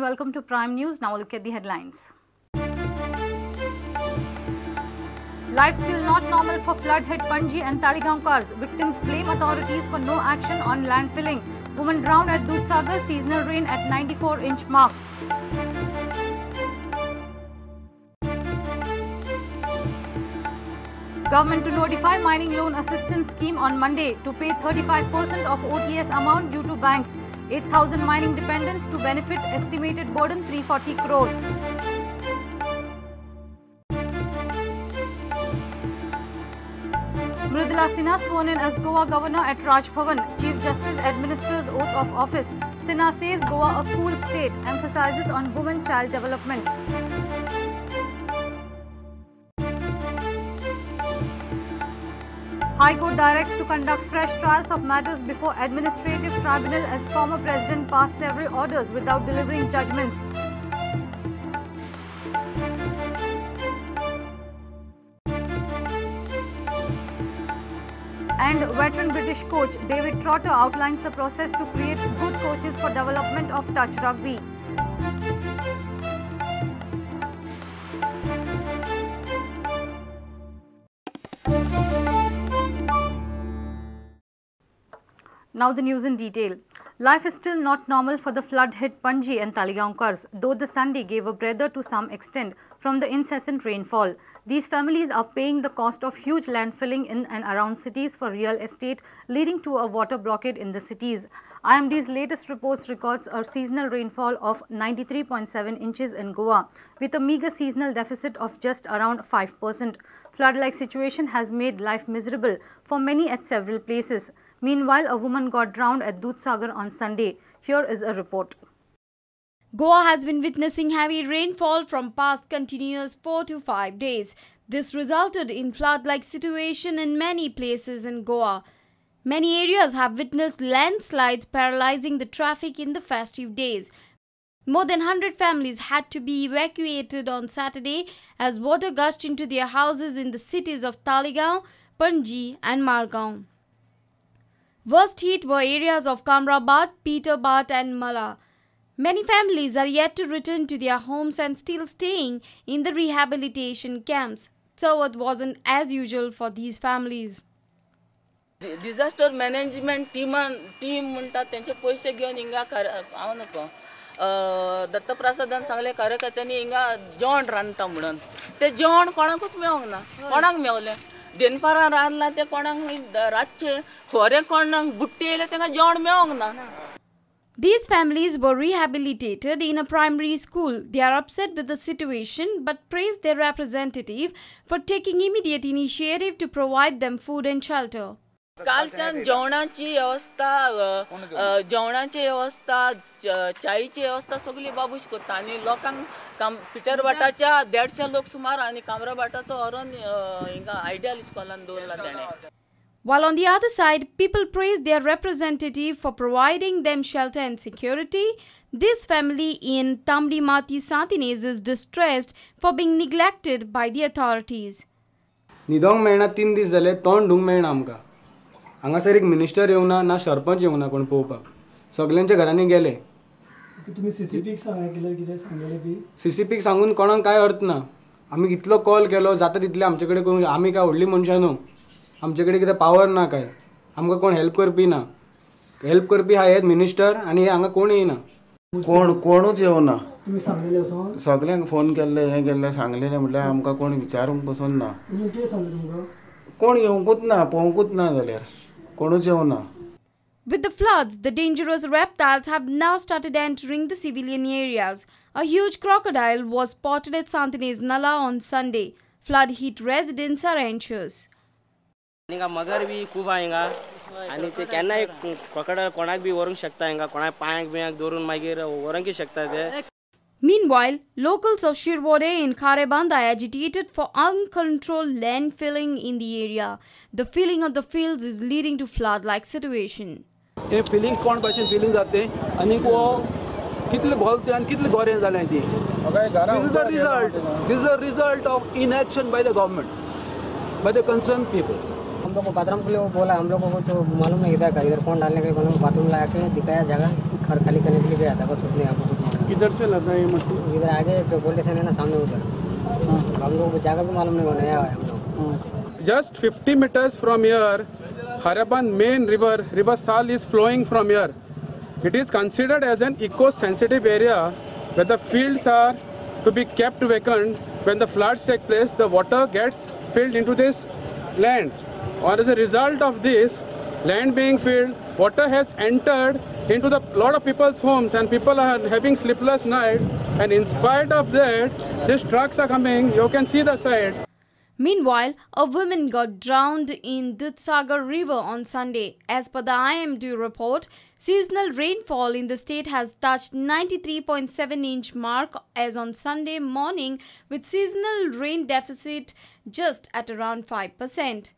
and welcome to Prime News. Now look at the headlines. Life still not normal for flood-hit Panaji and Talgaonkaars. Victims blame authorities for no action on landfilling. Woman drowned at Dudhsagar, seasonal rain at 94-inch mark. Government to notify mining loan assistance scheme on Monday to pay 35% of OTS amount due to banks. 8,000 mining dependents to benefit, estimated burden 340 crores. Mridula Sinha sworn in as Goa Governor at Raj Bhavan. Chief Justice administers oath of office. Sinha says Goa a cool state, emphasizes on women-child development. High Court directs to conduct fresh trials of matters before administrative tribunal as former president passed several orders without delivering judgments. And veteran British coach David Trotter outlines the process to create good coaches for development of touch rugby. Now the news in detail. Life is still not normal for the flood-hit Panaji and Talgaonkaars, though the Sunday gave a breather to some extent from the incessant rainfall. These families are paying the cost of huge landfilling in and around cities for real estate, leading to a water blockade in the cities. IMD's latest reports records a seasonal rainfall of 93.7 inches in Goa, with a meager seasonal deficit of just around 5%. Flood-like situation has made life miserable for many at several places. Meanwhile, a woman got drowned at Dudhsagar on Sunday. Here is a report. Goa has been witnessing heavy rainfall from past continuous 4 to 5 days. This resulted in flood-like situation in many places in Goa. Many areas have witnessed landslides paralyzing the traffic in the festive days. More than 100 families had to be evacuated on Saturday as water gushed into their houses in the cities of Talegaon, Panaji and Margaon. Worst hit were areas of Kamrabad, Peterbad and Mala. Many families are yet to return to their homes and still staying in the rehabilitation camps. So it wasn't as usual for these families. Disaster management team म्हणतात त्यांचे पैसे घेऊन हिंगा हांव नको दत्तप्रसादान सांगले कार्यकर्त्यांनी हिंगा जेवण रांदता म्हणून ते जेवण कोणाकूच मेळोंक ना कोणाक मेवले देनपारा रांदला ते कोणाक रातचे खोरे कोणाक बुट्टी येयले तांकां जेवण मेळोंक ना. These families were rehabilitated in a primary school. They are upset with the situation but praise their representative for taking immediate initiative to provide them food and shelter. कालच्यान जेवणाची व्यवस्था चायची व्यवस्था सगळी बाबूश करता आणि लोकांक पिटरबाटाच्या 150 लोक सुमार आणि कामराबाटाचो हरोन हिंगा आयडियल इस्कॉलान दवरला ताणे. While on the other side, people praised their representative for providing them shelter and security. This family in Tamdimati Santines is distressed for being neglected by the authorities. निदोंग मेळना 3 दीस जाले तोंड धुंक मेळना आमकां. हांगासर एक मिनिस्टर येवना ना सरपंच येवना कोण पळोवपाक. सगळ्यांच्या घरांनी गेले. तुम्ही सीसीपीक सांगले कितें सांगलेले बी सीसीपीक सांगून कोणाक काय अर्थ ना. आमी कितलो कॉल केलो जाता तितले आमचे कडेन करून आमी काय व्हडली मनशां न्हू. आमचे कडेन कितें पावर ना काय. आमकां कोण हेल्प करपी ना. हेल्प करपी हा हे मिनिस्टर आनी हांगा कोण येयना. कोणूच येवना. तुम्ही सांगलेले असो सगळ्यांक फोन केल्ले हे केल्ले सांगलेले म्हटल्यार आमकां कोण विचारूंक बसून ना. कितें सांगले तुमकां कोण येवंकूच ना पळोवंकूच ना जाल्यार कोणूच येवना. With the floods, the dangerous reptiles have now started entering the civilian areas. A huge crocodile was spotted at Santines Nala on Sunday. Flood-hit residents are anxious. हिंगा मगर बी खूब हिंगा आणि ते केन्नाय क्रोकोडायल कोणाक बी व्हरूंक शकता हिंगा कोणाक पांयाक बियांक दवरून मागीर व्हरूंक शकता ते. Meanwhile, locals of Shirwade in Khareband are agitated for uncontrolled landfilling in the area. The filling of the fields is leading to flood-like situation. हे फिलिंग कोण भाशेन फिलिंग जाते आनी वो कितले भोलते आनी कितले गोरे जाले ती. This is the result of inaction by the government, by the concerned people. हम लोग को बाथरूम के लिए बोला, हम लोगों को तो मालूम नहीं इधर कौन डालने के लिए बाथरूम ला के दिखाया जगह और खाली करने के लिए गया था, कुछ नहीं हमको कुछ मालूम। किधर से लगा ये मट्टी? इधर आगे पुलिस है ना सामने उधर। हम लोग को जगह भी मालूम नहीं होना है हम लोग। Just 50 meters from here, Harapan main river Sal is flowing from here. It is considered as an eco-sensitive area where the fields are to be kept vacant. When the floods take place, the water gets filled into this land. Or as a result of this land being filled, water has entered into the lot of people's homes and people are having sleepless night. And in spite of that, these trucks are coming. You can see the side. Meanwhile, a woman got drowned in Dudhsagar river on Sunday. As per the IMD report, seasonal rainfall in the state has touched 93.7-inch mark as on Sunday morning, with seasonal rain deficit just at around 5%.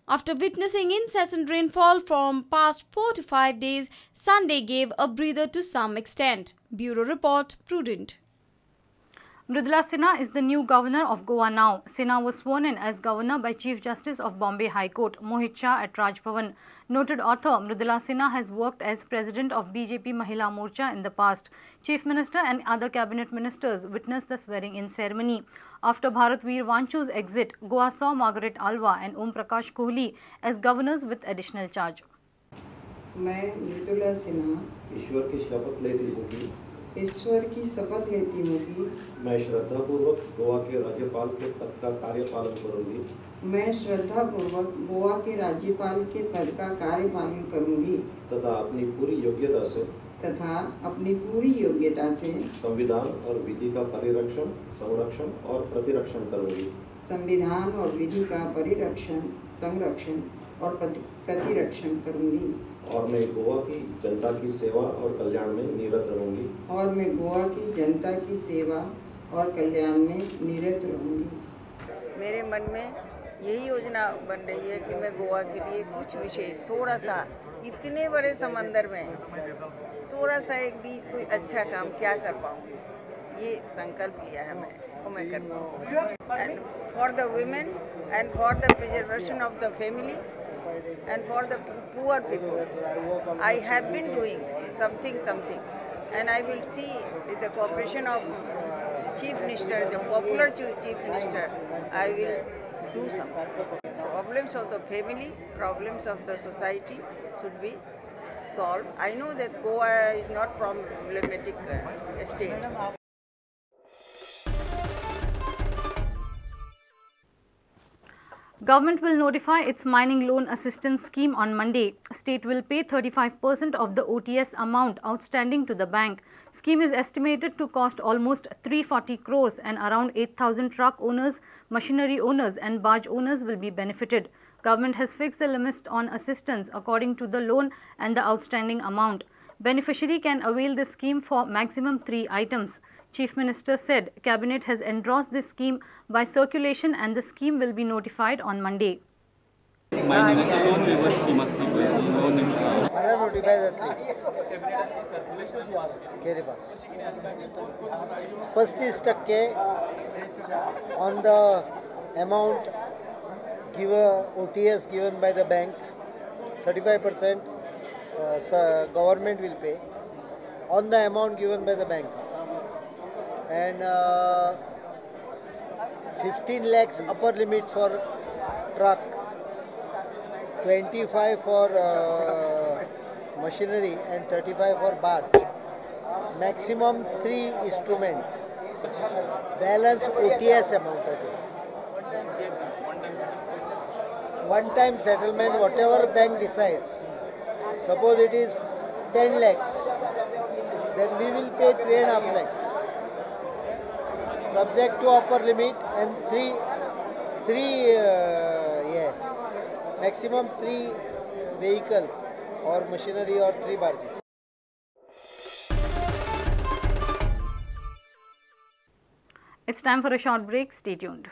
After witnessing incessant rainfall from past 4 to 5 days, Sunday gave a breather to some extent. Bureau Report, Prudent. Mridula Sinha is the new governor of Goa now. Sinha was sworn in as governor by Chief Justice of Bombay High Court, Mohit Shah, at Raj Bhavan. Noted author Mridula Sinha has worked as president of BJP Mahila Morcha in the past. Chief Minister and other cabinet ministers witnessed the swearing-in ceremony. After Bharat Veer Vanchu's exit, Goa saw Margaret Alva and Om Prakash Kohli as governors with additional charge. मैं मृदुला सिन्हा ईश्वर की शपथ लेती हूँ कि मैं श्रद्धापूर्वक गोवा के राज्यपाल के पद का कार्यपालन करूँगी। मैं श्रद्धापूर्वक गोवा के राज्यपाल के पद का कार्यपालन करूँगी तथा अपनी पूरी योग्यता से संविधान और विधि का परिरक्षण, संरक्षण और प्रतिरक्षण करूँगी। संविधान और विधि का परिरक्षण, संरक्षण और प्रतिरक्षण करूँगी। और मैं गोवा की जनता की सेवा और कल्याण में निरत रहूँगी। और मैं गोवा की जनता की सेवा और कल्याण में निरत रहूँगी। मेरे मन में यही योजना बन रही है कि मैं गोवा के लिए कुछ विशेष थोड़ा सा, इतने बड़े समंदर में थोड़ा सा एक बीच कोई अच्छा काम क्या कर पाऊँगी, ये संकल्प लिया है मैं, वो मैं कर पाऊँगी। And for the women and for the preservation of the family and for the poor people, I have been doing something, and I will see with the cooperation of Chief Minister, the popular Chief Minister, I will do something. Problems of the family, problems of the society should be solved. I know that Goa is not problematic state. Government will notify its mining loan assistance scheme on Monday. State will pay 35% of the OTS amount outstanding to the bank. Scheme is estimated to cost almost 340 crores and around 8,000 truck owners, machinery owners and barge owners will be benefited. Government has fixed the limits on assistance according to the loan and the outstanding amount. Beneficiary can avail the scheme for maximum 3 items. Chief Minister said Cabinet has endorsed this scheme by circulation and the scheme will be notified on Monday. on the amount given, OTS given by the bank, 35% government will pay on the amount given by the bank. And 15 lakhs upper limit for truck, 25 for machinery and 35 for barge. Maximum 3 instrument. Balance OTS amount. One time settlement, whatever bank decides. Suppose it is 10 lakhs, then we will pay 3.5 lakhs. Subject to upper limit and maximum 3 vehicles or machinery or 3 barges. It's time for a short break. Stay tuned.